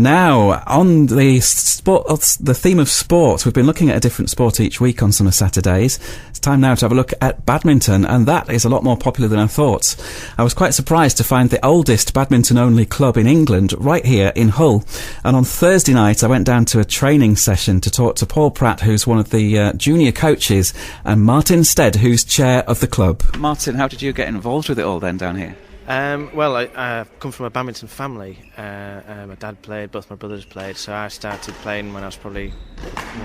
Now, on the theme of sport, we've been looking at a different sport each week on Summer Saturdays. It's time now to have a look at badminton, and that is a lot more popular than I thought. I was quite surprised to find the oldest badminton-only club in England right here in Hull. And on Thursday night, I went down to a training session to talk to Paul Pratt, who's one of the junior coaches, and Martin Stead, who's chair of the club. Martin, how did you get involved with it all then down here? Well, I come from a badminton family. My dad played, both my brothers played, so I started playing when I was probably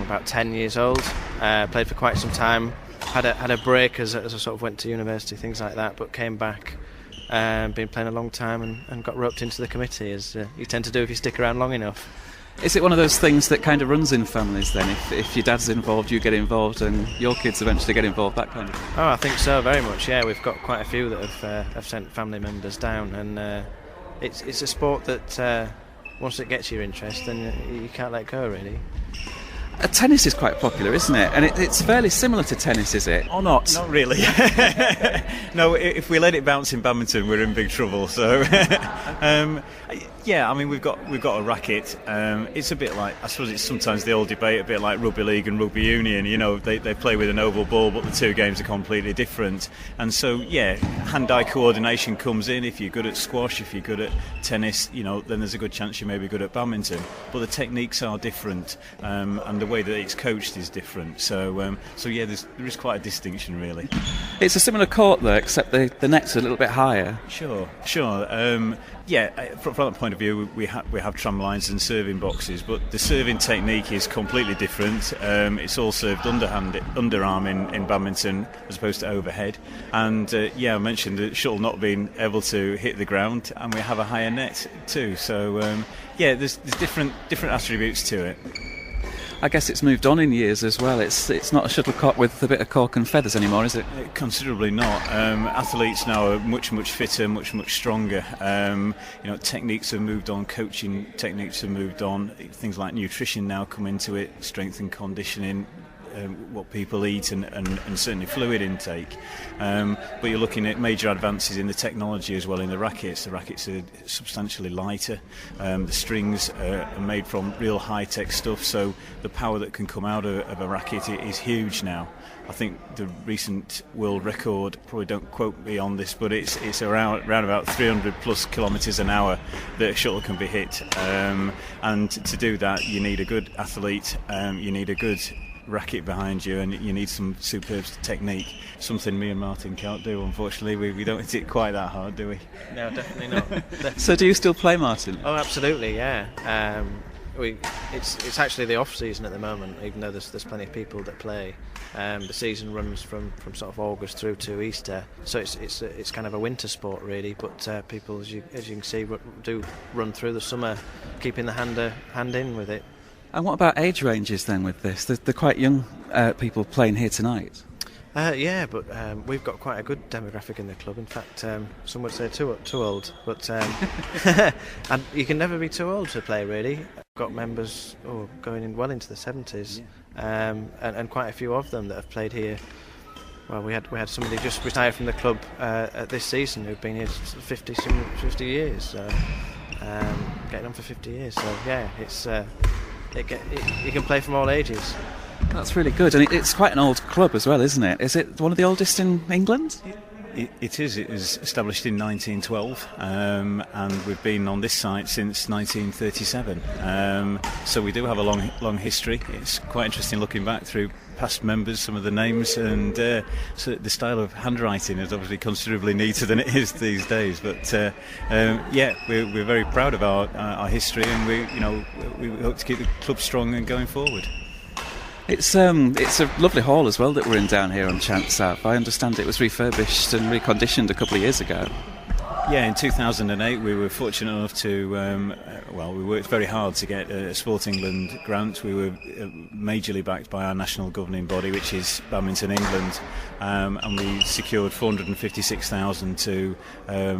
about 10 years old. Played for quite some time, had a break as I sort of went to university, things like that, but came back, been playing a long time and got roped into the committee, as you tend to do if you stick around long enough. Is it one of those things that kind of runs in families then? If your dad's involved, you get involved, and your kids eventually get involved, that kind of thing? Oh, I think so, very much, yeah. We've got quite a few that have sent family members down, and it's a sport that once it gets your interest, then you can't let go, really. Tennis is quite popular, isn't it? And it's fairly similar to tennis, is it? Or not? Not really. No, if we let it bounce in badminton, we're in big trouble. So, yeah, I mean, we've got a racket. It's a bit like, I suppose it's sometimes the old debate, a bit like rugby league and rugby union. You know, they play with an oval ball, but the two games are completely different. And so, yeah, hand-eye coordination comes in. If you're good at squash, if you're good at tennis, you know, then there's a good chance you may be good at badminton. But the techniques are different, and the way that it's coached is different. So yeah, there is quite a distinction, really. It's a similar court though, except the net's a little bit higher. Sure. Yeah, from that point of view, we have tram lines and serving boxes, but the serving technique is completely different. It's all served underarm in badminton as opposed to overhead. And yeah, I mentioned the shuttle not being able to hit the ground, and we have a higher net too. So yeah, there's different attributes to it. I guess it's moved on in years as well. It's not a shuttlecock with a bit of cork and feathers anymore, is it? Considerably not. Athletes now are much fitter, much stronger. You know, techniques have moved on, coaching techniques have moved on. Things like nutrition now come into it, strength and conditioning, what people eat, and certainly fluid intake. But you're looking at major advances in the technology as well in the rackets. The rackets are substantially lighter. The strings are made from real high-tech stuff, so the power that can come out of a racket is huge now. I think the recent world record, probably don't quote me on this, but it's around about 300 plus kilometres an hour that a shuttle can be hit. And to do that, you need a good athlete, you need a good racket behind you, and you need some superb technique, something me and Martin can't do, unfortunately. We don't hit it quite that hard, do we? No, definitely not. So do you still play, Martin? Oh, absolutely, yeah. It's actually the off season at the moment, even though there's plenty of people that play. The season runs from sort of August through to Easter, so it's kind of a winter sport really. But people, as you can see, do run through the summer, keeping the hand in with it. And what about age ranges then with this? They're quite young people playing here tonight. Yeah, but we've got quite a good demographic in the club. In fact, some would say too old, but and you can never be too old to play, really. We've got members going in well into the 70s, yeah. And quite a few of them that have played here. Well, we had somebody just retired from the club this season who'd been here 50 years, so getting on for 50 years. So yeah, it's you can play from all ages. That's really good, and it's quite an old club as well, isn't it? Is it one of the oldest in England? It is. It was established in 1912, and we've been on this site since 1937. So we do have a long history. It's quite interesting looking back through past members, some of the names, and so the style of handwriting is obviously considerably neater than it is these days. But yeah, we're very proud of our history, and we hope to keep the club strong and going forward. It's a lovely hall as well that we're in down here on Chance Ave. I understand it was refurbished and reconditioned a couple of years ago. Yeah, in 2008 we were fortunate enough to, we worked very hard to get a Sport England grant. We were majorly backed by our national governing body, which is Badminton England, and we secured $456,000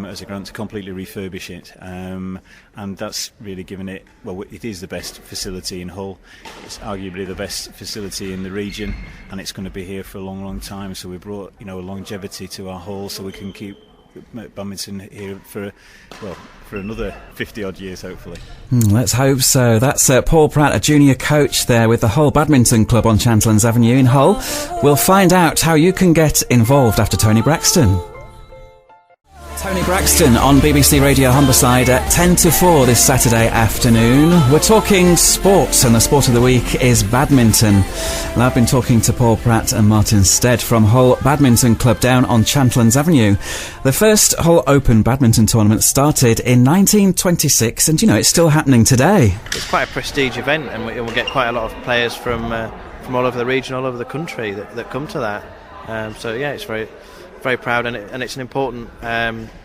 as a grant to completely refurbish it. And that's really given it, it is the best facility in Hull. It's arguably the best facility in the region, and it's going to be here for a long time. So we brought, a longevity to our hall so we can keep badminton here for another 50-odd years, hopefully. Let's hope so. That's Paul Pratt, a junior coach there with the Hull Badminton Club on Chantlands Avenue in Hull. We'll find out how you can get involved after Tony Braxton. Tony Braxton on BBC Radio Humberside at 10 to 4 this Saturday afternoon. We're talking sports, and the sport of the week is badminton. And I've been talking to Paul Pratt and Martin Stead from Hull Badminton Club down on Chantlands Avenue. The first Hull Open badminton tournament started in 1926, and it's still happening today. It's quite a prestige event, and we'll get quite a lot of players from all over the region, all over the country that come to that. So yeah, it's very proud, and it's an important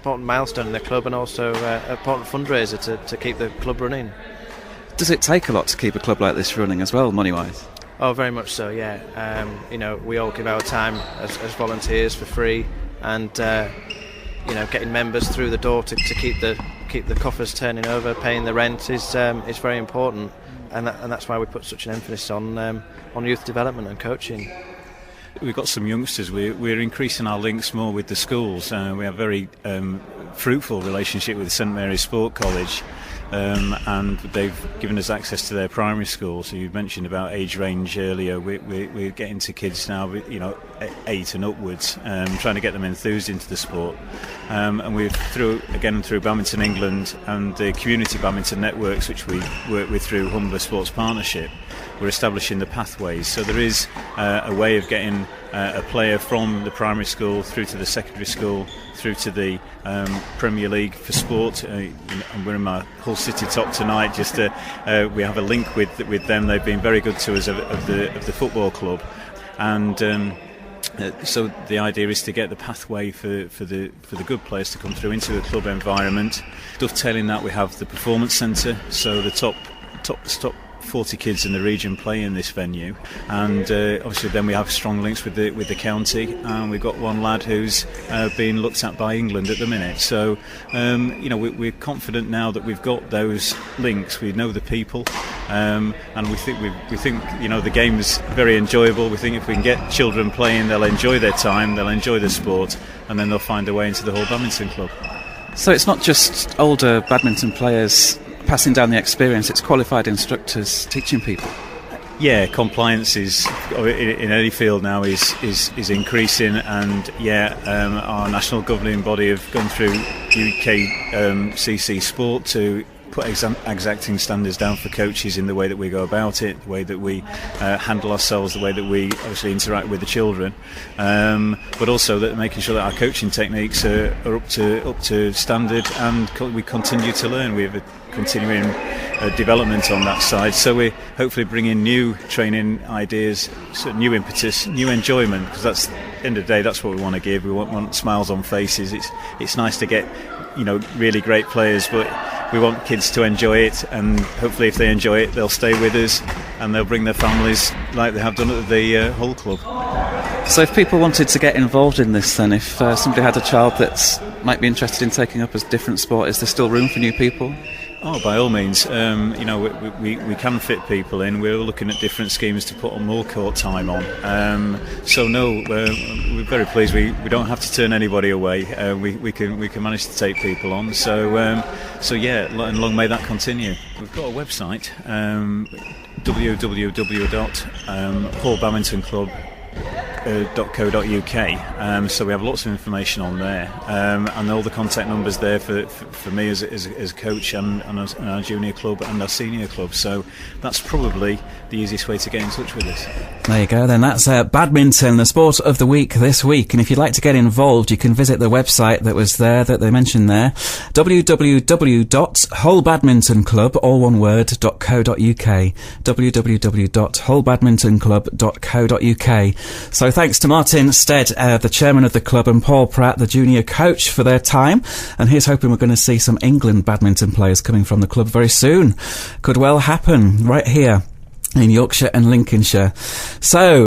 milestone in the club, and also an important fundraiser to keep the club running. Does it take a lot to keep a club like this running as well, money-wise? Oh, very much so, yeah. We all give our time as volunteers for free, and getting members through the door to keep the coffers turning over, paying the rent is very important, and that's why we put such an emphasis on youth development and coaching. We've got some youngsters. We're increasing our links more with the schools. We have a very fruitful relationship with St Mary's Sport College, and they've given us access to their primary school. So you mentioned about age range earlier. We're getting to kids now, 8 and upwards, trying to get them enthused into the sport. And we've through Badminton England and the community badminton networks, which we work with through Humber Sports Partnership, we're establishing the pathways. So there is a way of getting a player from the primary school through to the secondary school, through to the Premier League for sport. And we're in my Hull City Top tonight. We have a link with them. They've been very good to us of the football club, and so the idea is to get the pathway for the good players to come through into the club environment. Dovetailing that, we have the performance centre. So the top 40 kids in the region play in this venue, and obviously then we have strong links with the county, and we've got one lad who's being looked at by England at the minute. So we're confident now that we've got those links. We know the people, and we think the game is very enjoyable. We think if we can get children playing, they'll enjoy their time, they'll enjoy the sport, and then they'll find a way into the Hull Badminton Club. So it's not just older badminton players passing down the experience, it's qualified instructors teaching people. Yeah, compliance is in any field now is increasing, and our national governing body have gone through UK CC Sport to put exacting standards down for coaches in the way that we go about it, the way that we handle ourselves, the way that we obviously interact with the children, but also that making sure that our coaching techniques are up to standard, and we continue to learn. We have a continuing development on that side, so we're hopefully bringing new training ideas, sort of new impetus, new enjoyment, because that's at the end of the day, that's what we want to give. We want smiles on faces. It's nice to get really great players, but we want kids to enjoy it, and hopefully if they enjoy it, they'll stay with us and they'll bring their families like they have done at the Hull Club. So if people wanted to get involved in this, then if somebody had a child that might be interested in taking up a different sport, is there still room for new people? Oh, by all means. We can fit people in. We're looking at different schemes to put on more court time on. We're very pleased. We don't have to turn anybody away. We can manage to take people on. And long may that continue. We've got a website, www.hullbadmintonclub.co.uk. So we have lots of information on there, and all the contact numbers there for me as a coach and our junior club and our senior club. So that's probably the easiest way to get in touch with us. There you go then. That's badminton, the sport of the week this week. And if you'd like to get involved, you can visit the website that was there, that they mentioned there, www.hullbadmintonclub, all one word, .co.uk, www.hullbadmintonclub.co.uk. So thanks to Martin Stead, the chairman of the club, and Paul Pratt, the junior coach, for their time. And here's hoping we're going to see some England badminton players coming from the club very soon. Could well happen right here in Yorkshire and Lincolnshire. So